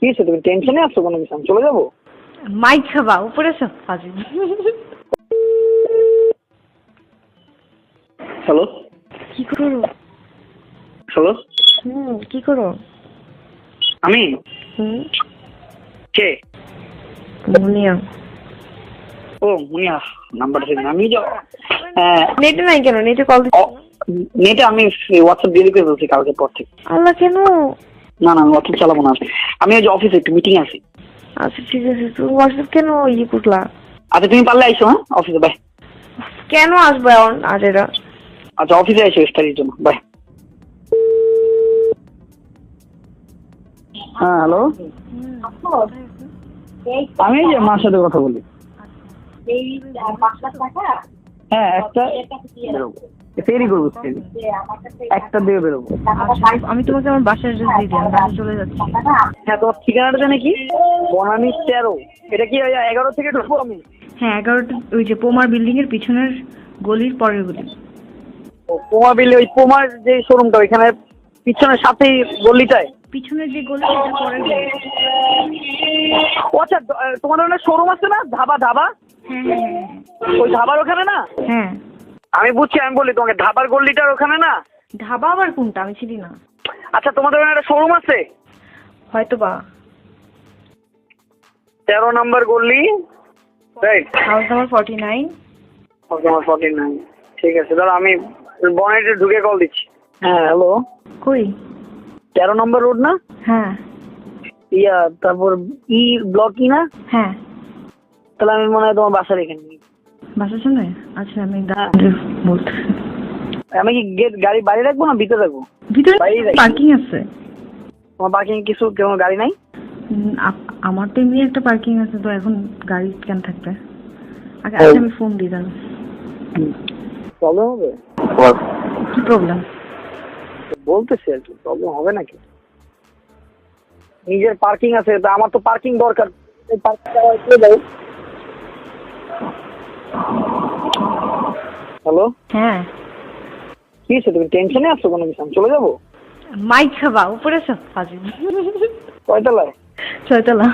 কি হয়েছে, তুমি টেনশনে আছো কোনো কিছু? আমি চলে যাবো? মাইক খাবা উপরে সব ফাজিল। হ্যালো কি করো? হ্যালো, কি করো? আমি কে? মুনিয়া। ও মুনিয়া, নাম্বারটা দিন। আমি নেটে নাই কেন? নেটে কল দিচ্ছি। নেটে আমি হোয়াটসঅ্যাপ দিয়ে করে বলছি কালকের পর থেকে। আল্লাহ, কেন? না না, আমি হোয়াটসঅ্যাপ চালাবো না। আমি ওই যে অফিসে একটু মিটিং আছি। আচ্ছা ঠিক আছে, তুমি হোয়াটসঅ্যাপ কেন ইয়ে করলা? আচ্ছা তুমি পারলে আইসো। হ্যাঁ, অফিসে বাই। কেন আসবে এখন আজ এরা? আচ্ছা অফিসে আইসো স্টাডির জন্য, বাই। হ্যাঁ হ্যালো, আমি এই যে মার সাথে কথা বলি। হ্যাঁ একটা ফেরি করবো, একটা দিয়ে বেরোবো। আমি তোমাকে আমার বাসার অ্যাড্রেস দিয়ে দিই, আমি বাসে চলে যাচ্ছি। হ্যাঁ, তোমার ঠিকানাটা জানে কি? বনানী 13। এটা কি 11 থেকে ঢুকবো আমি? হ্যাঁ 11টা, ওই যে পোমার বিল্ডিং এর পিছনের গলির পরের গলি। ও পোমা বিলে, ওই পোমার যে শোরুমটা ওইখানে পিছনের সাথেই গলিটায়? পিছনের যে গলি সেটা পরের গলি। ও আচ্ছা, তোমাদের ওখানে শোরুম আছে না, ধাবা? ধাবা, হ্যাঁ। ওই ধাবার ওখানে না? হ্যাঁ আমি বুঝছি, আমি বলি তোমাকে ধাবার গলিটার ওখানে না? ধাবা আবার কোনটা? আমি চিনি না। আচ্ছা তোমাদের ওখানে একটা শোরুম আছে? হয়তো বা। 13 নম্বর গলি, রাইট? House number 49। নম্বর 49। ঠিক আছে, দাঁড়া আমি বনেটে ঢুকে কল দিচ্ছি। হ্যাঁ হ্যালো, কই? 13 নম্বর রোড না? হ্যাঁ তারপর ব্লক না? হ্যাঁ। তাহলে আমি মনে হয় তোমার বাসার এখানে। বাসার সামনে? আচ্ছা আমি বলতেছি। আমি কি গেট গাড়ি বাইরে রাখবো না ভিতরে রাখবো? ভিতরে বাইরে রাখবো। পার্কিং আছে। তোমার পার্কিং কিছু কোনো গাড়ি নাই? আমার তো এমনি একটা পার্কিং আছে, তো এখন গাড়ি কেন থাকবে? আচ্ছা আমি ফোন দিই দাঁড়াও। প্রবলেম হবে? কি প্রবলেম? বলতেছি আর কি, প্রবলেম হবে নাকি? নিজের পার্কিং আছে, তা আমার তো পার্কিং দরকার। এই পার্কিংটা দিয়ে দাও। হ্যালো, হ্যাঁ কি হয়েছে, তুমি টেনশনে আছো কোনো কিছু? আমি চলে যাবো? মাইক খাবা উপরে সব ফাজিল। কয়তলায়? 6 তলা।